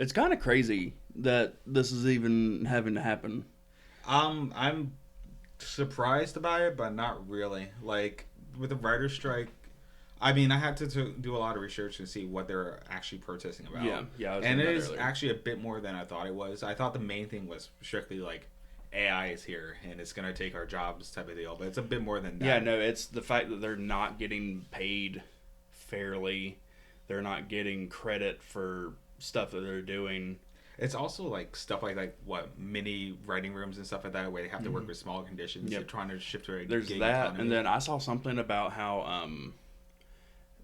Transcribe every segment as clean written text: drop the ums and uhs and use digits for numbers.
It's kind of crazy that this is even having to happen. I'm surprised about it, but not really. Like with the writer's strike, I mean, I had to do a lot of research to see what they're actually protesting Yeah, about, yeah, I was and reading it that is earlier. actually a bit more than I thought it was. I thought the main thing was strictly like AI is here and it's gonna take our jobs type of deal, but it's a bit more than Yeah, that. no, it's the fact that they're not getting paid fairly. They're not getting credit for stuff that they're doing. It's also like stuff like what mini writing rooms and stuff like that where they have to work with smaller conditions. They're Yep. trying to shift to a There's gig that, and economy. then I saw something about how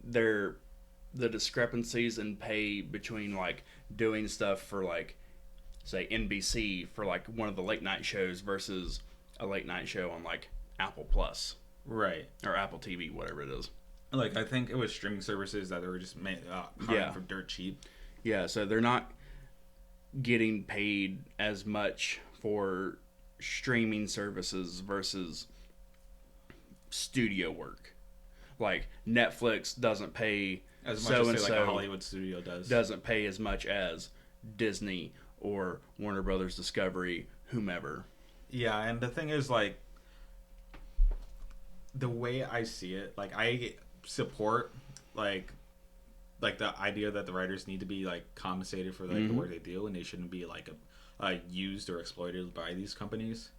they're the discrepancies in pay between like doing stuff for like say NBC for like one of the late night shows versus a late night show on like Apple Plus Right. or Apple TV, whatever it is. Like I think it was streaming services that they were just hiring Yeah, for dirt cheap. yeah. So they're not getting paid as much for streaming services versus studio work. Like Netflix doesn't pay As much so as and say like a so Hollywood studio does. doesn't pay as much as Disney or Warner Brothers Discovery, whomever. Yeah, and the thing is like the way I see it, like I support like the idea that the writers need to be like compensated for like the Mm-hmm. work they do and they shouldn't be like used or exploited by these companies.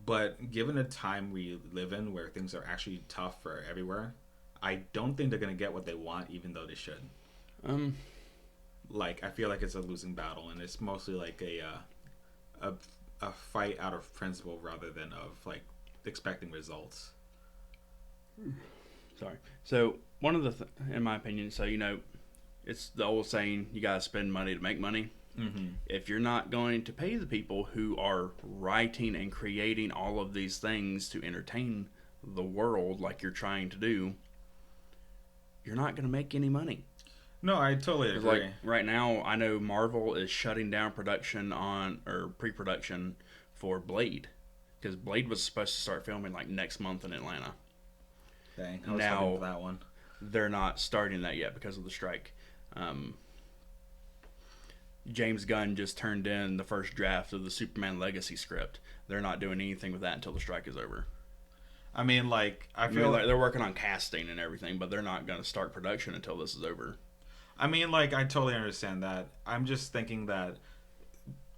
But given the time we live in where things are actually tough for everywhere, I don't think they're going to get what they want even though they should. Um, Like I feel like it's a losing battle and it's mostly like a a fight out of principle rather than of like expecting results. Sorry. So one of the, in my opinion, so it's the old saying: you gotta spend money to make money. Mm-hmm. If you're not going to pay the people who are writing and creating all of these things to entertain the world, like you're trying to do, you're not gonna make any money. No, I totally 'Cause, like agree. right now, I know Marvel is shutting down production on or pre-production for Blade because Blade was supposed to start filming like next month in Atlanta. Dang, I was hoping Now for that one. they're not starting that yet because of the strike. Um, James Gunn just turned in the first draft of the Superman Legacy script. They're not doing anything with that until the strike is over. I mean, like I I feel mean, like, they're working on casting and everything, but they're not going to start production until this is over. I mean, like I totally understand that. I'm just thinking that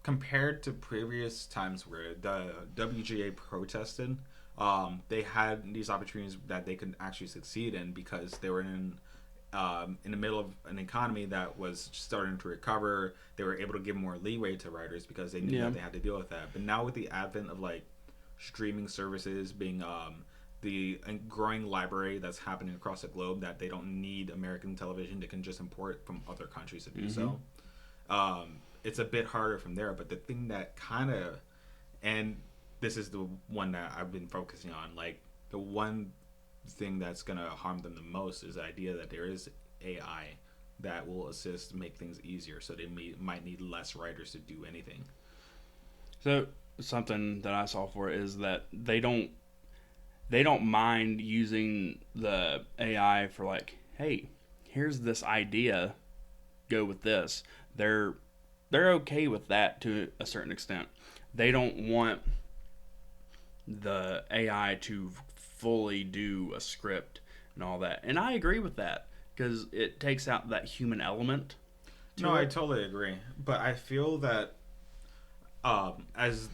compared to previous times where the WGA protested, they had these opportunities that they could actually succeed in because they were in the middle of an economy that was starting to recover. They were able to give more leeway to writers because they knew Yeah. that they had to deal with that. But now with the advent of like streaming services being the growing library that's happening across the globe that they don't need American television, they can just import from other countries to do Mm-hmm. so. It's a bit harder from there. But the thing that kind of, and this is the one that I've been focusing on, like the one thing that's gonna harm them the most is the idea that there is AI that will assist make things easier, so might need less writers to do anything. So something that I saw for it is that they don't mind using the AI for like, hey, here's this idea, go with this. They're okay with that to a certain extent. They don't want the AI to fully do a script and all that. And I agree with that because it takes out that human element No, to I it. totally agree, but I feel that as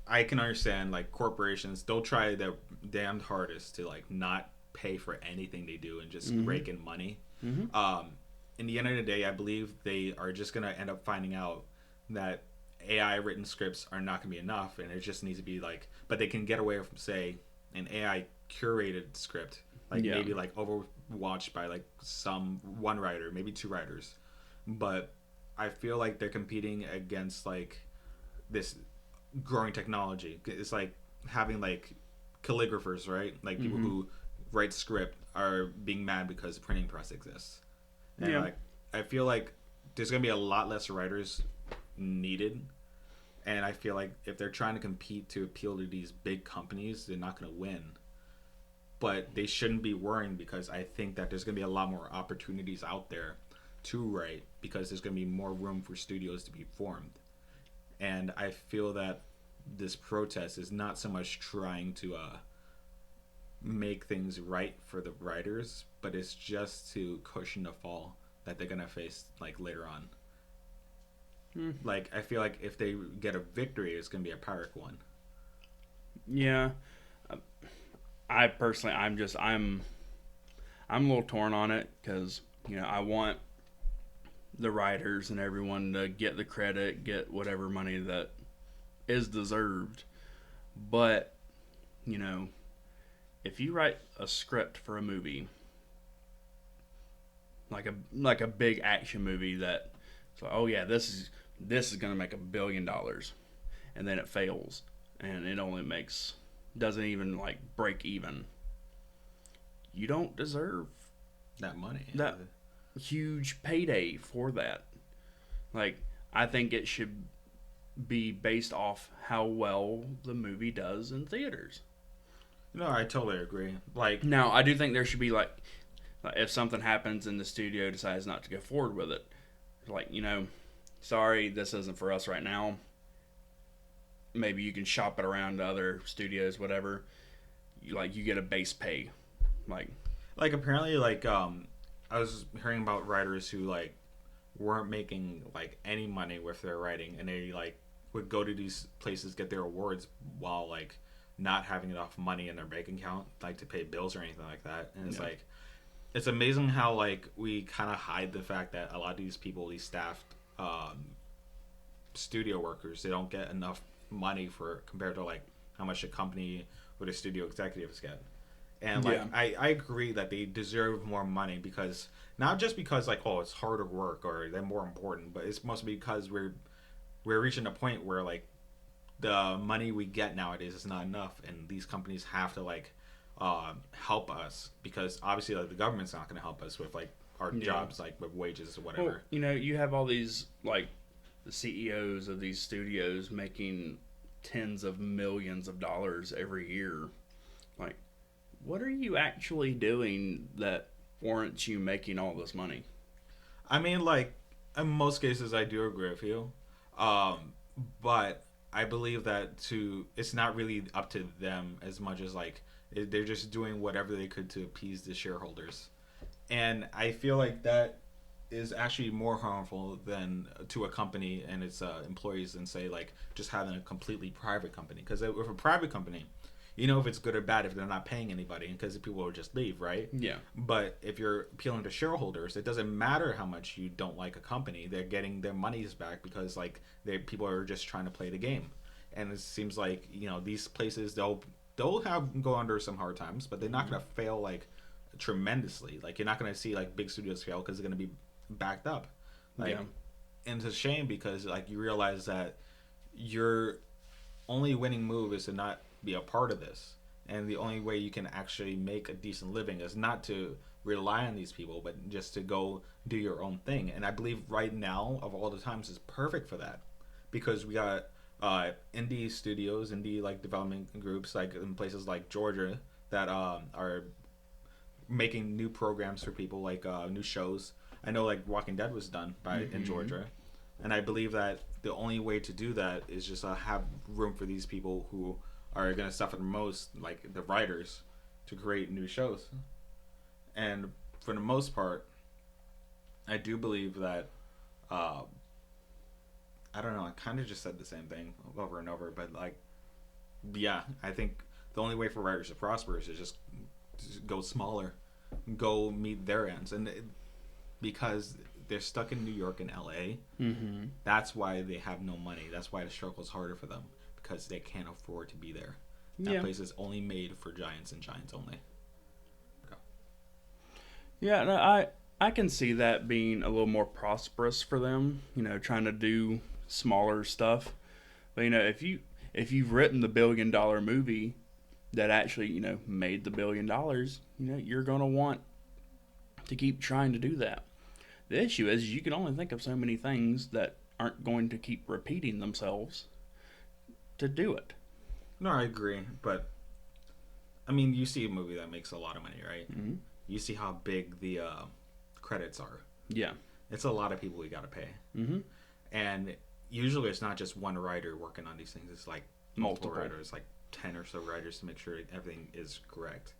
I can understand, like corporations, they'll try their damned hardest to like not pay for anything they do and just Mm-hmm. rake in money. Mm-hmm. In the end of the day, I believe they are just gonna end up finding out that AI written scripts are not gonna be enough, and it just needs to be like, but they can get away from say an AI curated script, like Yeah. maybe like overwatched by like some one writer, maybe two writers, but I feel like they're competing against like this growing technology. It's like having like calligraphers, right? Like people Mm-hmm. who write script are being mad because the printing press exists. And Yeah. like I feel like there's gonna be a lot less writers needed. And I feel like if they're trying to compete to appeal to these big companies, they're not gonna win. But they shouldn't be worrying because I think that there's gonna be a lot more opportunities out there to write because there's going to be more room for studios to be formed. And I feel that this protest is not so much trying to make things right for the writers, but it's just to cushion the fall that they're going to face like later on. Like, I feel like if they get a victory, it's going to be a Pyrrhic one. Yeah. I personally, I'm a little torn on it because, I want the writers and everyone to get the credit, get whatever money that is deserved. But, if you write a script for a movie, like a big action movie that, so oh yeah, this is going to make $1 billion, and then it fails, and it only doesn't even like break even. You don't deserve That money. that huge payday for that. Like, I think it should be based off how well the movie does in theaters. No, I totally agree. Like, Now, I do think there should be like if something happens and the studio decides not to go forward with it, like, sorry, this isn't for us right now. Maybe you can shop it around to other studios, whatever. You get a base pay, like apparently, I was hearing about writers who like weren't making like any money with their writing, and they like would go to these places get their awards while like not having enough money in their bank account like to pay bills or anything like that. And it's like, it's amazing how like we kind of hide the fact that a lot of these people, these staffed studio workers, they don't get enough money for compared to like how much a company or the studio executives get. And like, I agree that they deserve more money, because not just because like, oh, it's harder work or they're more important, but it's mostly because we're reaching a point where like the money we get nowadays is not enough, and these companies have to like help us, because obviously like the government's not going to help us with like our jobs, like with wages or whatever. Well, you have all these like the CEOs of these studios making tens of millions of dollars every year. Like, what are you actually doing that warrants you making all this money? I mean, like, in most cases, I do agree with you. But I believe that it's not really up to them as much as, like, they're just doing whatever they could to appease the shareholders. And I feel like that is actually more harmful than to a company and its employees than, say, like, just having a completely private company. Because with a private company, if it's good or bad if they're not paying anybody, because people will just leave, right? Yeah. But if you're appealing to shareholders, it doesn't matter how much you don't like a company. They're getting their monies back because like people are just trying to play the game. And it seems like these places they'll go under some hard times, but they're not going to fail like tremendously. Like, you're not going to see like big studios fail because they're going to be backed up. Like, and it's a shame because like you realize that your only winning move is to not be a part of this, and the only way you can actually make a decent living is not to rely on these people, but just to go do your own thing. And I believe right now of all the times is perfect for that, because we got indie studios, indie like development groups like in places like Georgia that are making new programs for people, like new shows. I know like Walking Dead was done in Georgia, and I believe that the only way to do that is just have room for these people who are going to suffer the most, like the writers, to create new shows. And for the most part, I do believe that, I don't know, I kind of just said the same thing over and over, but like, yeah, I think the only way for writers to prosper is to just go smaller, go meet their ends. And because they're stuck in New York and LA, that's why they have no money. That's why the struggle is harder for them. Because they can't afford to be there. That place is only made for giants and giants only. Okay. Yeah, no, I can see that being a little more prosperous for them. Trying to do smaller stuff. But if you've written the $1 billion movie that actually made the $1 billion, you're gonna want to keep trying to do that. The issue is you can only think of so many things that aren't going to keep repeating themselves to do it. No, I agree, but I mean, you see a movie that makes a lot of money, right? You see how big the credits are. Yeah. it's a lot of people we got to pay. Mm-hmm. And usually it's not just one writer working on these things. It's like multiple writers, like 10 or so writers to make sure everything is correct.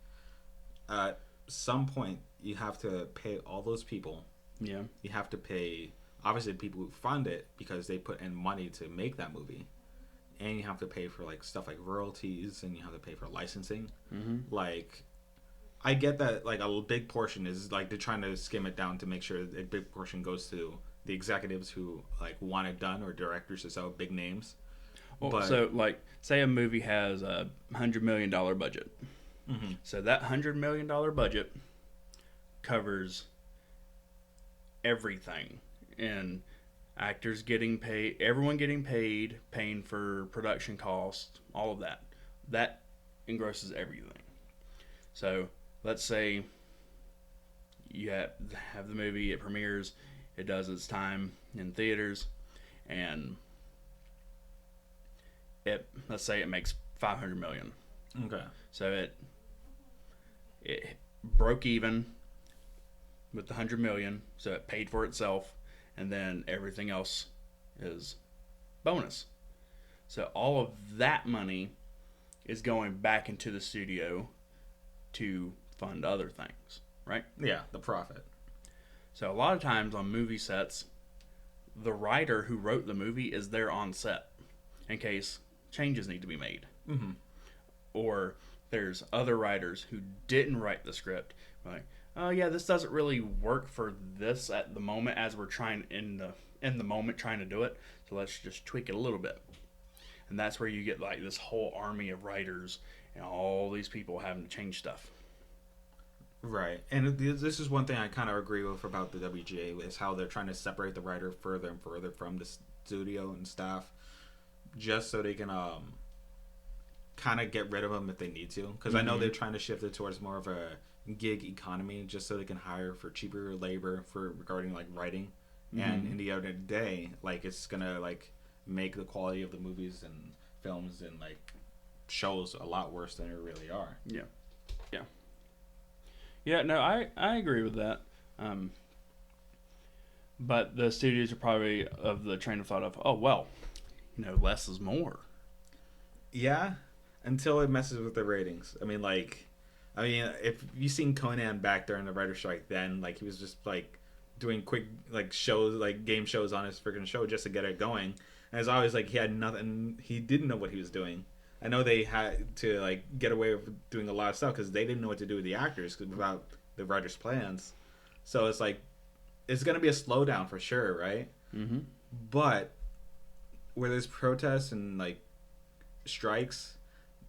At some point, you have to pay all those people. Yeah. You have to pay, obviously, the people who fund it because they put in money to make that movie. And you have to pay for like stuff like royalties, and you have to pay for licensing. Mm-hmm. Like, I get that like a big portion is like they're trying to skim it down to make sure a big portion goes to the executives who like want it done, or directors to sell big names. Well, but, so like say a movie has a $100 million budget. mm-hmm. So that $100 million budget covers everything, and actors getting paid, everyone getting paid, paying for production costs, all of that. That engrosses everything. So let's say you have the movie, it premieres, it does its time in theaters, and let's say it makes $500 million. Okay. So it broke even with the $100 million, so it paid for itself, and then everything else is bonus. So all of that money is going back into the studio to fund other things, right? Yeah, the profit. So a lot of times on movie sets, the writer who wrote the movie is there on set in case changes need to be made. Mm-hmm. Or there's other writers who didn't write the script, like, oh yeah, this doesn't really work for this at the moment as we're trying in the moment trying to do it, so let's just tweak it a little bit. And that's where you get like this whole army of writers and all these people having to change stuff. Right. And this is one thing I kind of agree with about the WGA, is how they're trying to separate the writer further and further from the studio and staff, just so they can kind of get rid of them if they need to. Because I know they're trying to shift it towards more of a gig economy, just so they can hire for cheaper labor for regarding like writing. And in the end of the day, like, it's gonna like make the quality of the movies and films and like shows a lot worse than they really are. Yeah, no, I agree with that. But the studios are probably of the train of thought of, oh, well, less is more. Yeah, until it messes with the ratings. I mean, if you seen Conan back during the writer's strike, then like he was just like doing quick like shows, like game shows on his freaking show just to get it going. And it's always like he had nothing. He didn't know what he was doing. I know they had to like get away with doing a lot of stuff because they didn't know what to do with the actors without the writers' plans. So it's like it's gonna be a slowdown for sure, right? Mm-hmm. But where there's protests and like strikes,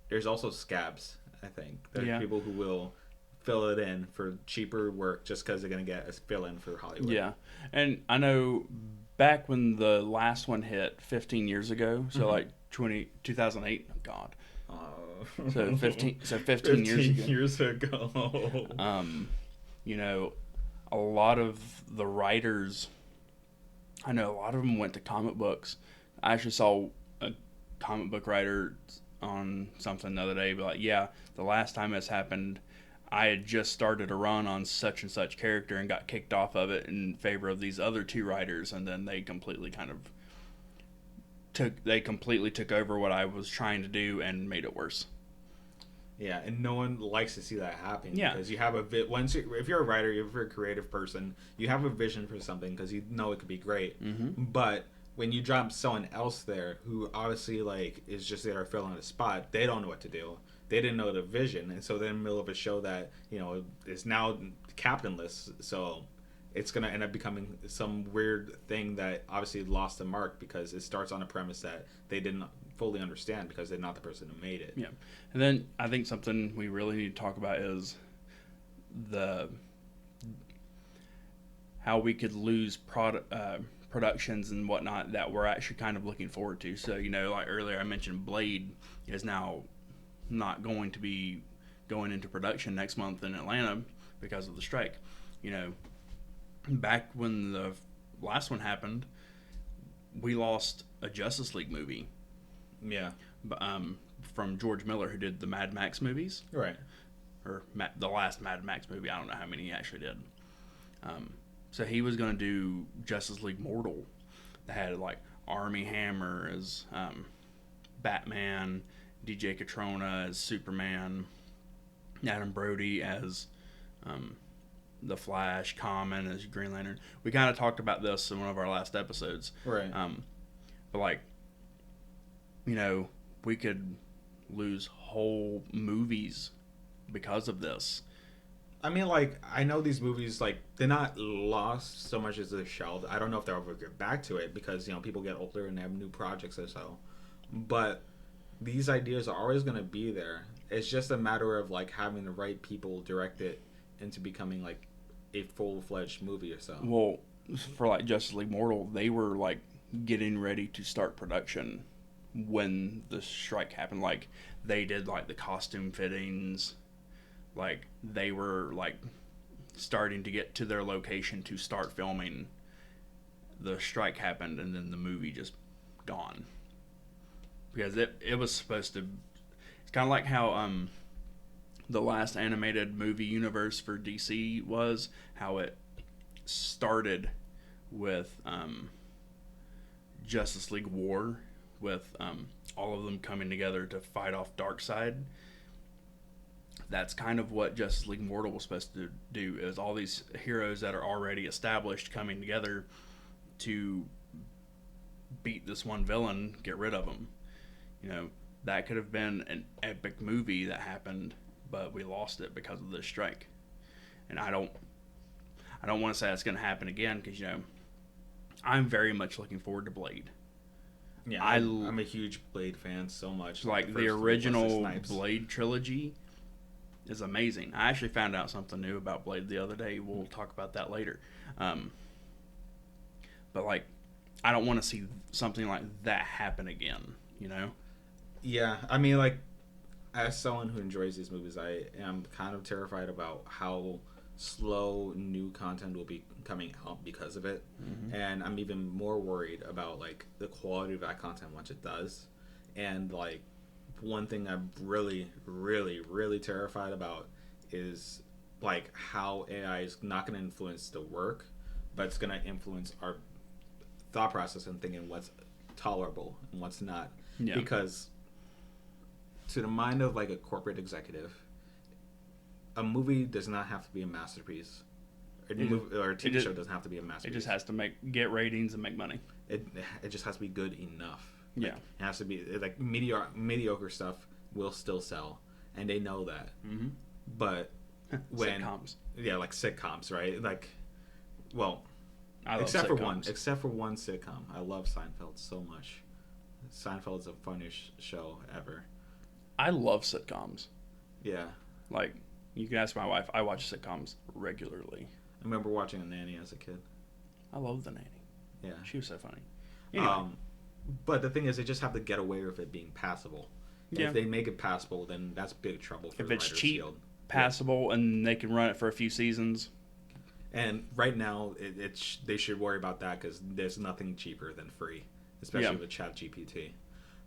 there's also scabs. I think there's people who will fill it in for cheaper work just because they're gonna get a fill in for Hollywood. Yeah, and I know back when the last one hit 15 years ago, so like 2008. Oh God. So 15 years ago. A lot of the writers, I know a lot of them went to comic books. I actually saw a comic book writer on something the other day, but like, yeah, the last time this happened, I had just started a run on such and such character and got kicked off of it in favor of these other two writers, and then they completely took over what I was trying to do and made it worse. Yeah, and no one likes to see that happen. Yeah, because you have if you're a writer, if you're a creative person, you have a vision for something because you know it could be great. Mm-hmm. But when you drop someone else there who obviously like is just there filling a spot, they don't know what to do. They didn't know the vision, and so they're in the middle of a show that is now captainless. So it's gonna end up becoming some weird thing that obviously lost the mark because it starts on a premise that they didn't fully understand because they're not the person who made it. Yeah, and then I think something we really need to talk about is how we could lose productions and whatnot that we're actually kind of looking forward to. So like earlier I mentioned, Blade is now not going to be going into production next month in Atlanta because of the strike. Back when the last one happened, we lost a Justice League movie. Yeah. From George Miller, who did the Mad Max movies. Right. Or the last Mad Max movie. I don't know how many he actually did. So he was gonna do Justice League Mortal. That had like Army Hammer as Batman, DJ Katrona as Superman, Adam Brody as the Flash, Common as Green Lantern. We kind of talked about this in one of our last episodes. Right. But like, you know, we could lose whole movies because of this. I mean, like, I know these movies, like, they're not lost so much as they're shelved. I don't know if they'll ever get back to it because, you know, people get older and they have new projects or so. But these ideas are always going to be there. It's just a matter of, like, having the right people direct it into becoming, like, a full-fledged movie or so. Well, for like Justice League Mortal, they were like getting ready to start production when the strike happened. Like, they did like the costume fittings. Like, they were like starting to get to their location to start filming. The strike happened, and then the movie just gone, because it was supposed to. It's kind of like how the last animated movie universe for DC was, how it started with Justice League War, with all of them coming together to fight off Darkseid. That's kind of what Justice League Mortal was supposed to do, is all these heroes that are already established coming together to beat this one villain, get rid of him. You know, that could have been an epic movie that happened, but we lost it because of this strike. And I don't want to say that's going to happen again, because, you know, I'm very much looking forward to Blade. Yeah, I'm a huge Blade fan so much. Like the original Blade trilogy is amazing. I actually found out something new about Blade the other day. We'll talk about that later. But like, I don't want to see something like that happen again, you know? Yeah, I mean, like, as someone who enjoys these movies, I am kind of terrified about how slow new content will be coming out because of it. Mm-hmm. And I'm even more worried about, like, the quality of that content once it does. And, like, one thing I'm really, really, really terrified about is, like, how AI is not going to influence the work, but it's going to influence our thought process and thinking what's tolerable and what's not. Yeah. Because to the mind of, like, a corporate executive, a movie does not have to be a masterpiece. Or a TV show doesn't have to be a masterpiece. It just has to get ratings and make money. It just has to be good enough. Yeah. Like, it has to be, like, mediocre stuff will still sell, and they know that. Mm-hmm. But when sitcoms. Yeah, like sitcoms, right? Like, well, except for one sitcom. I love Seinfeld so much. Seinfeld is the funniest show ever. I love sitcoms. Yeah. Like, you can ask my wife. I watch sitcoms regularly. I remember watching A Nanny as a kid. I love The Nanny. Yeah. She was so funny. Anyway. But the thing is, they just have to get away with it being passable. Yeah. If they make it passable, then that's big trouble for the Writers Guild. If it's cheap, passable, and they can run it for a few seasons. And right now, they should worry about that, because there's nothing cheaper than free, especially with ChatGPT.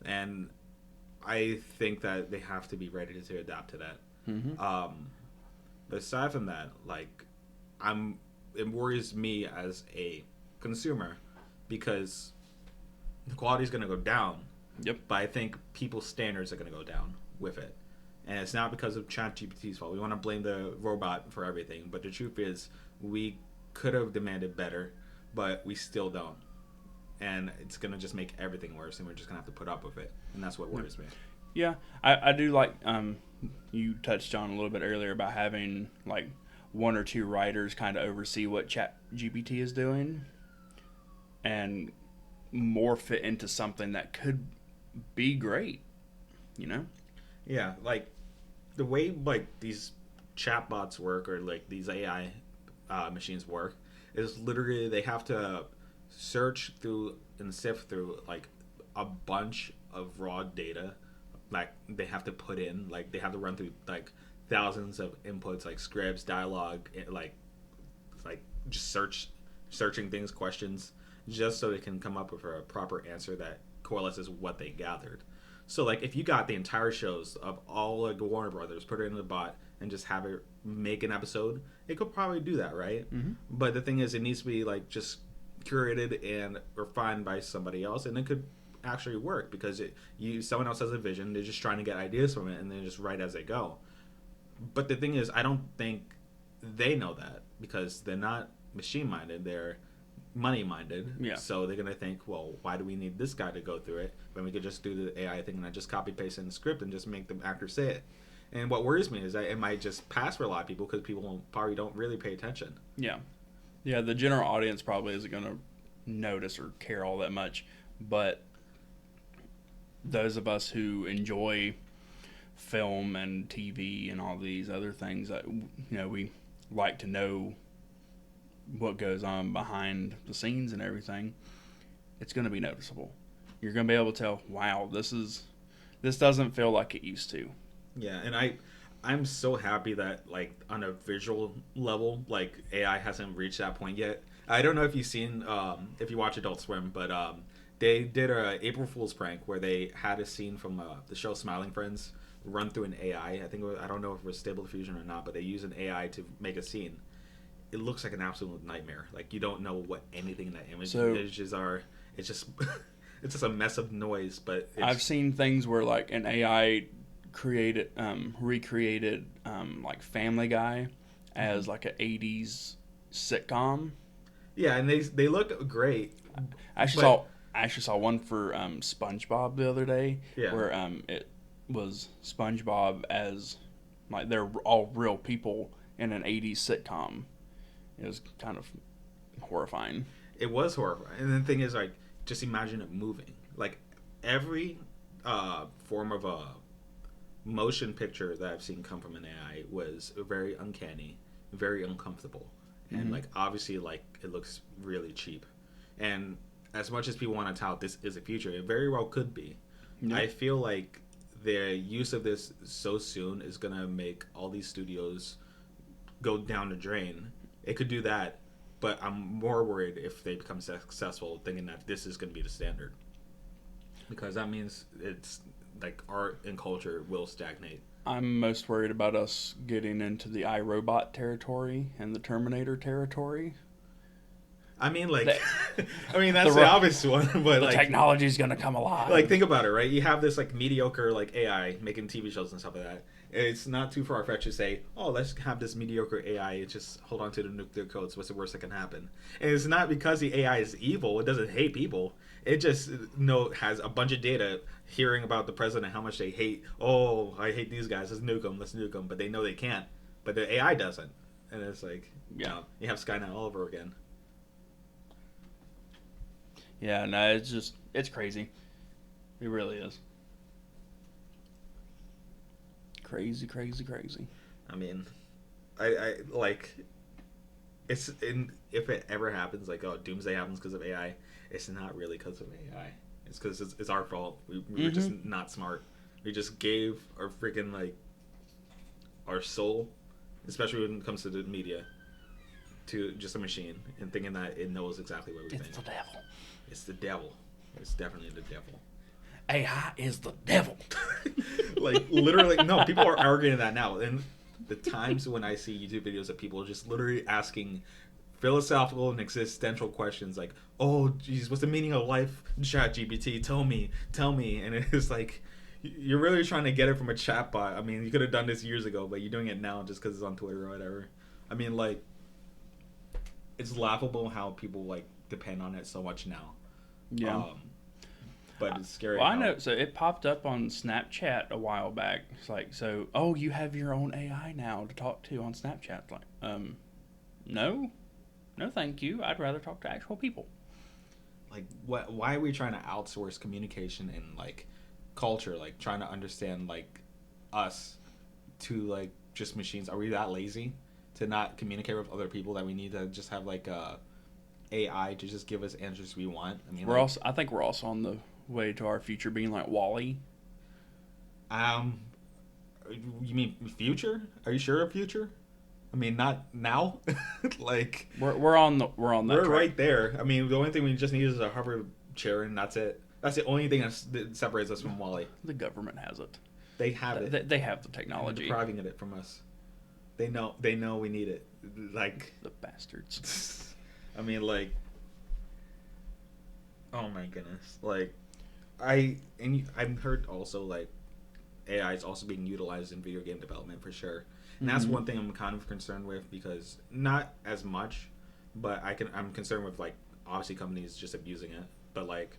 And I think that they have to be ready to adapt to that. Mm-hmm. But aside from that, like, it worries me as a consumer, because the quality is going to go down. Yep. But I think people's standards are going to go down with it. And it's not because of ChatGPT's fault. We want to blame the robot for everything. But the truth is, we could have demanded better, but we still don't. And it's going to just make everything worse, and we're just going to have to put up with it. And that's what worries me. Yeah. I do like, you touched on a little bit earlier about having, like, one or two writers kind of oversee what ChatGPT is doing and morph it into something that could be great, you know? Yeah, like, the way, like, these chatbots work, or, like, these AI machines work, is literally they have to search through and sift through, like, a bunch of raw data. Like, they have to put in, like, they have to run through, like, thousands of inputs, like scripts, dialogue, like just searching things, questions, just so they can come up with a proper answer that coalesces with what they gathered. So, like, if you got the entire shows of all, like, Warner Brothers, put it in the bot, and just have it make an episode, it could probably do that, right? Mm-hmm. But the thing is, it needs to be like just curated and refined by somebody else, and it could actually work because someone else has a vision. They're just trying to get ideas from it, and they just write as they go. But the thing is, I don't think they know that because they're not machine minded. They're money minded. Yeah. So they're gonna think, well, why do we need this guy to go through it when we could just do the AI thing and I just copy paste in the script and just make the actor say it? And what worries me is that it might just pass for a lot of people because people probably don't really pay attention. Yeah. Yeah, the general audience probably isn't going to notice or care all that much, but those of us who enjoy film and TV and all these other things that we like to know what goes on behind the scenes and everything, it's going to be noticeable. You're going to be able to tell, wow, this doesn't feel like it used to. Yeah, and I'm so happy that like on a visual level, like AI hasn't reached that point yet. I don't know if you've seen if you watch Adult Swim, but they did a April Fool's prank where they had a scene from the show Smiling Friends run through an AI. I don't know if it was Stable Diffusion or not, but they use an AI to make a scene. It looks like an absolute nightmare. Like you don't know what anything in that images are. It's just it's just a mess of noise. But I've seen things where like an AI recreated like Family Guy as like an 80s sitcom. Yeah, and they look great. I actually saw one for SpongeBob the other day, where it was SpongeBob as like they're all real people in an 80s sitcom. It was kind of horrifying. It was horrifying. And the thing is, like, just imagine it moving. Like every form of a motion picture that I've seen come from an AI was very uncanny, very uncomfortable, and like obviously like it looks really cheap. And as much as people want to tout this is a future, it very well could be. Yeah. I feel like the use of this so soon is gonna make all these studios go down the drain. It could do that, but I'm more worried if they become successful thinking that this is gonna be the standard, because that means it's like art and culture will stagnate. I'm most worried about us getting into the iRobot territory and the Terminator territory. I mean, like, I mean that's the obvious one, but the like technology's gonna come alive. Like, think about it, right? You have this like mediocre like AI making TV shows and stuff like that. It's not too far fetched to say, oh, let's have this mediocre AI and just hold on to the nuclear codes. What's the worst that can happen? And it's not because the AI is evil. It doesn't hate people. It just has a bunch of data hearing about the president, how much they hate. Oh, I hate these guys. Let's nuke them. Let's nuke them. But they know they can't. But the AI doesn't. And it's like, you have Skynet all over again. Yeah, no, it's crazy. It really is. Crazy. I mean, I like, if it ever happens, like, oh, doomsday happens because of AI, it's not really because of AI. It's because it's our fault. We were just not smart. We just gave our freaking, like, our soul, especially when it comes to the media, to just a machine and thinking that it knows exactly what we think. It's the devil. It's the devil. It's definitely the devil. AI is the devil. Like, literally, no, people are arguing that now. And the times when I see YouTube videos of people just literally asking philosophical and existential questions like, oh, geez, what's the meaning of life? ChatGPT, tell me. And it's like, you're really trying to get it from a chatbot. I mean, you could have done this years ago, but you're doing it now just because it's on Twitter or whatever. I mean, like, it's laughable how people, like, depend on it so much now. Yeah. But it's scary. Well, I know. So it popped up on Snapchat a while back. It's like, so, oh, you have your own AI now to talk to on Snapchat. It's like, no, thank you. I'd rather talk to actual people. Like, why are we trying to outsource communication and, like, culture? Like, trying to understand, like, us to, like, just machines? Are we that lazy to not communicate with other people that we need to just have, like, AI to just give us answers we want? I mean, I think we're also on the way to our future being like WALL-E. You mean future? Are you sure of future? I mean, not now. Like, we're on that. We're track. right there. I mean, the only thing we just need is a hover chair, and that's it. That's the only thing that separates us from WALL-E. The government has it. They have it. They have the technology. They're depriving it from us. They know we need it. Like, The bastards. I mean, like, oh my goodness. Like, I've heard also like AI is also being utilized in video game development for sure, and that's Mhm. one thing I'm kind of concerned with because not as much, but I'm concerned with like obviously companies just abusing it, but like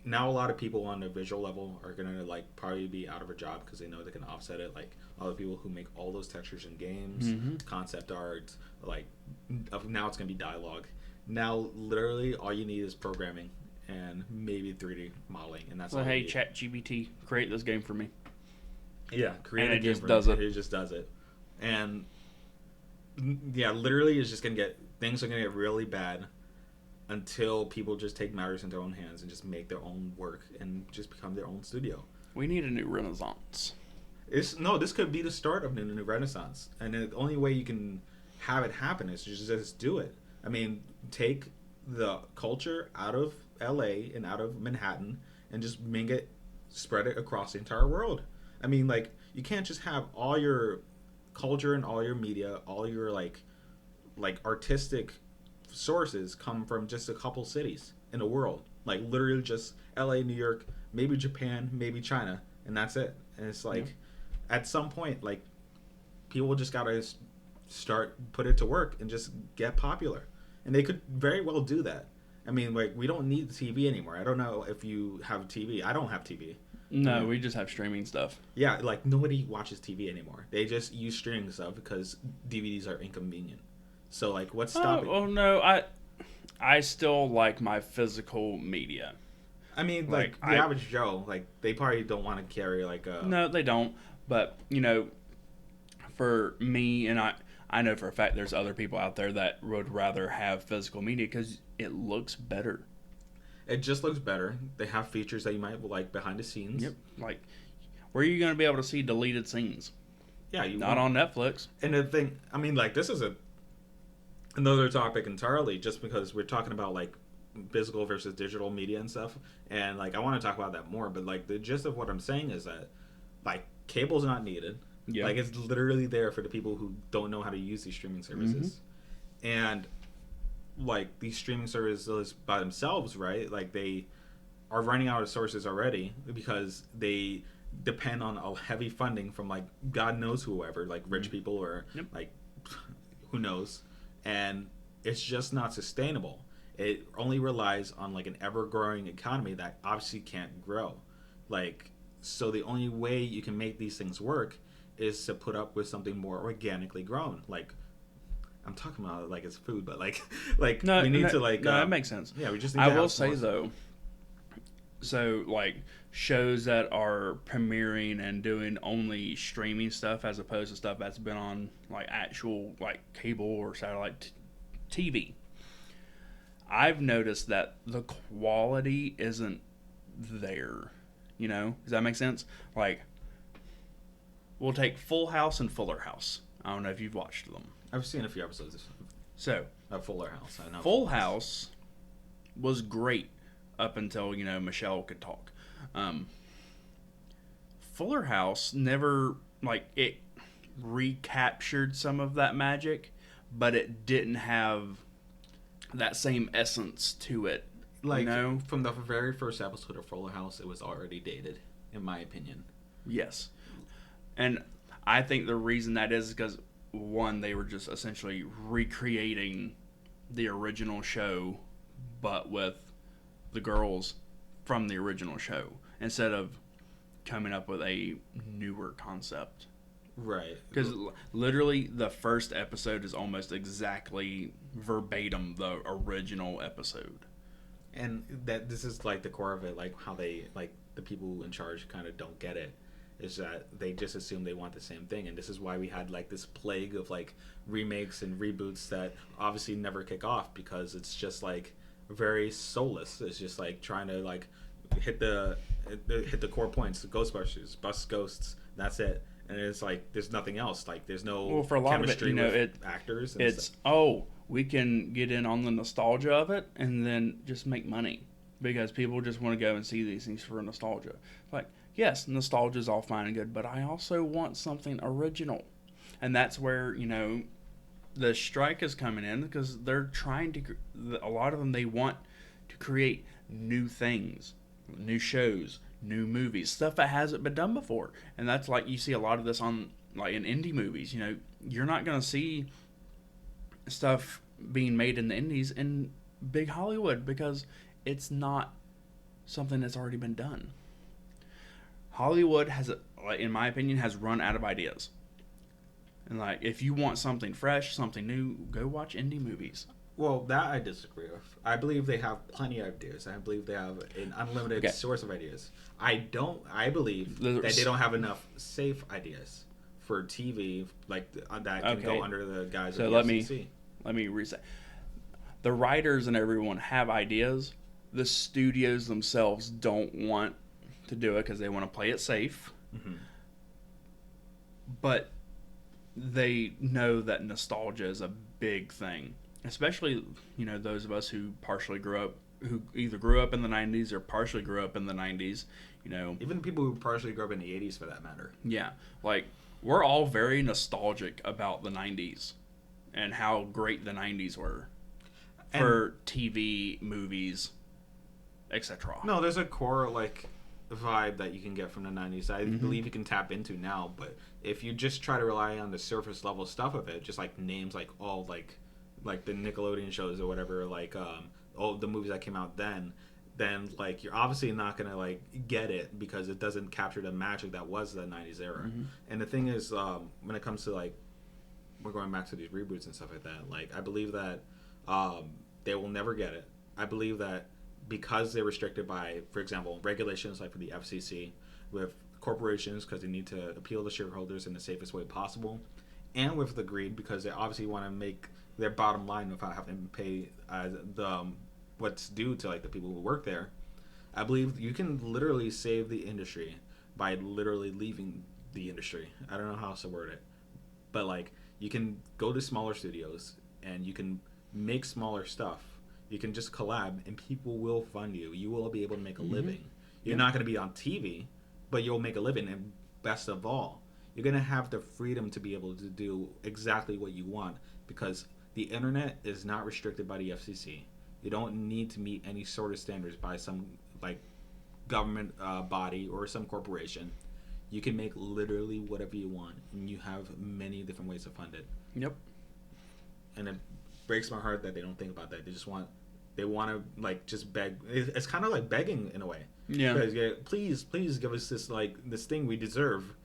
now a lot of people on the visual level are gonna like probably be out of a job because they know they can offset it. Like all the people who make all those textures in games, Mhm. concept art, like now it's gonna be dialogue. Now literally all you need is programming and maybe 3D modeling, and that's So all you hey, need. ChatGPT, create this game for me, Yeah, create and a it game just for does me. it. It just does it, and yeah, literally, it's just gonna get things are gonna get really bad until people just take matters into their own hands and just make their own work and just become their own studio. We need a new renaissance. It's no, this could be the start of the new renaissance, and the only way you can have it happen is just do it. I mean, take the culture out of L.A. and out of Manhattan and just make it spread it across the entire world. I mean, like you can't just have all your culture and all your media, all your like artistic sources come from just a couple cities in the world. Like literally just LA, New York, maybe Japan, maybe China, and that's it. And it's Yeah. like at some point like people just got to start put it to work and just get popular. And they could very well do that. I mean, like we don't need TV anymore. I don't know if you have TV. I don't have TV. I No, mean, we just have streaming stuff. yeah, like nobody watches TV anymore. They just use streaming stuff because DVDs are inconvenient. So like, what's Oh, stopping? well, no, I still like my physical media. I mean, Like like the I average Joe, like they probably don't want to carry like a. No, they don't. But for me and I know for a fact there's other people out there that would rather have physical media because it looks better. It just looks better. They have features that you might like behind the scenes. Yep. Like, where are you going to be able to see deleted scenes? Yeah, you Not won't. on Netflix. And the thing, I mean, like this is another topic entirely, just because we're talking about like physical versus digital media and stuff, and like I want to talk about that more. But like the gist of what I'm saying is that like cable's not needed. Yeah. Like it's literally there for the people who don't know how to use these streaming services, and like these streaming services by themselves, right? Like they are running out of sources already because they depend on a heavy funding from like God knows whoever, like rich people or Yep. like who knows, and it's just not sustainable. It only relies on like an ever growing economy that obviously can't grow. Like so the only way you can make these things work is to put up with something more organically grown. Like I'm talking about it like it's food, but like like No, we need no, to like no, that makes sense. yeah, we just need I to will have say more. though, so like shows that are premiering and doing only streaming stuff as opposed to stuff that's been on like actual like cable or satellite TV. I've noticed that the quality isn't there. Does that make sense? Like, we'll take Full House and Fuller House. I don't know if you've watched them. I've seen a few episodes So, of Fuller House. I know Full House was great up until, Michelle could talk. Fuller House never, like, it recaptured some of that magic, but it didn't have that same essence to it. like from the very first episode of Fuller House, it was already dated, in my opinion. Yes. And I think the reason that is because, one, they were just essentially recreating the original show, but with the girls from the original show, instead of coming up with a newer concept. Right. Because literally the first episode is almost exactly verbatim the original episode. And that this is like the core of it, like how they like the people in charge kind of don't get it. Is that they just assume they want the same thing, and this is why we had like this plague of like remakes and reboots that obviously never kick off because it's just like very soulless. It's just like trying to like hit the core points, the Ghostbusters, bust ghosts. That's it, and it's like there's nothing else. Like there's no Well, for a lot of it, chemistry with actors. And It's, we can get in on the nostalgia of it and then just make money because people just want to go and see these things for nostalgia. Like, yes, nostalgia is all fine and good, but I also want something original. And that's where, the strike is coming in because they're trying to, a lot of them, they want to create new things, new shows, new movies, stuff that hasn't been done before. And that's like, you see a lot of this on, like, in indie movies. You're not going to see stuff being made in the indies in big Hollywood because it's not something that's already been done. Hollywood has, in my opinion, has run out of ideas. And like, if you want something fresh, something new, go watch indie movies. Well, that I disagree with. I believe they have plenty of ideas. I believe they have an unlimited source of ideas. I believe that they don't have enough safe ideas for TV, like that can go under the guise of the FCC. Let me reset. The writers and everyone have ideas. The studios themselves don't want to do it because they want to play it safe. Mm-hmm. But they know that nostalgia is a big thing, especially those of us who either grew up in the 90s or partially grew up in the 90s. Even people who partially grew up in the 80s, for that matter. Yeah, like, we're all very nostalgic about the 90s and how great the 90s were for TV, movies, etc. No, there's a core vibe that you can get from the 90s. I believe you can tap into now, but if you just try to rely on the surface level stuff of it, just like names like all like the Nickelodeon shows or whatever, all the movies that came out then like you're obviously not gonna get it because it doesn't capture the magic that was the 90s era. And the thing is, when it comes to we're going back to these reboots and stuff like that, I believe that they will never get it. I believe that because they're restricted by, for example, regulations like for the FCC, with corporations because they need to appeal to shareholders in the safest way possible, and with the greed because they obviously want to make their bottom line without having to pay what's due to the people who work there. I believe you can literally save the industry by literally leaving the industry. I don't know how else to word it, but you can go to smaller studios and you can make smaller stuff. You can just collab and people will fund you. You will be able to make a living. You're not going to be on TV, but you'll make a living. And best of all, you're going to have the freedom to be able to do exactly what you want because the internet is not restricted by the FCC. You don't need to meet any sort of standards by some government body or some corporation. You can make literally whatever you want, and you have many different ways to fund it. Yep. And it breaks my heart that they don't think about that. They want to just beg. It's kind of like begging in a way. Yeah. Because, please give us this thing we deserve.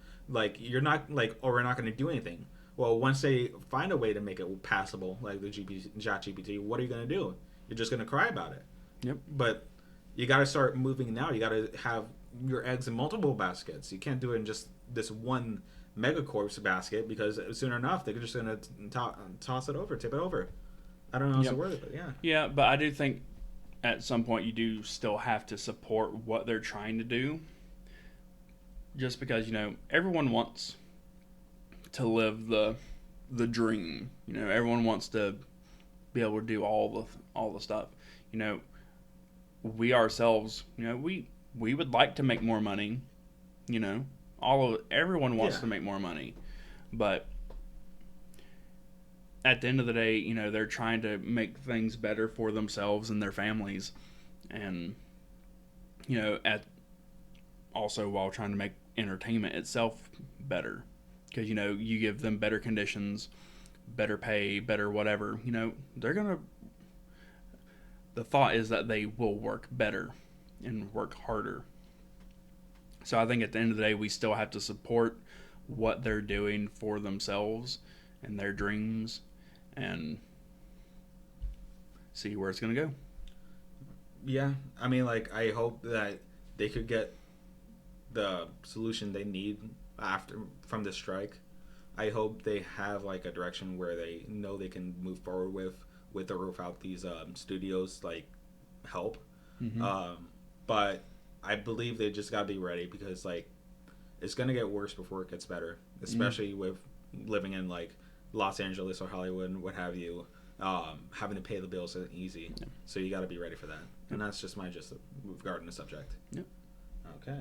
You're not or we're not going to do anything. Well, once they find a way to make it passable, like the ChatGPT, what are you going to do? You're just going to cry about it. Yep. But you got to start moving now. You got to have your eggs in multiple baskets. You can't do it in just this one megacorp's basket because soon enough they're just going to toss it over, tip it over. I don't know how to word it, but yeah. Yeah, but I do think at some point you do still have to support what they're trying to do. Just because, everyone wants to live the dream. Everyone wants to be able to do all the stuff. We ourselves, we would like to make more money. Everyone wants to make more money, but at the end of the day, they're trying to make things better for themselves and their families, and also while trying to make entertainment itself better, because you give them better conditions, better pay, better whatever. They're gonna. The thought is that they will work better and work harder. So I think at the end of the day, we still have to support what they're doing for themselves and their dreams, and see where it's gonna go. Yeah, I mean, I hope that they could get the solution they need from the strike. I hope they have a direction where they know they can move forward with or without these studios help. But I believe they just gotta be ready because it's gonna get worse before it gets better, especially with living in Los Angeles or Hollywood and what have you. Having to pay the bills isn't easy, so you got to be ready for that. And that's just my regarding the subject. Yep. Okay.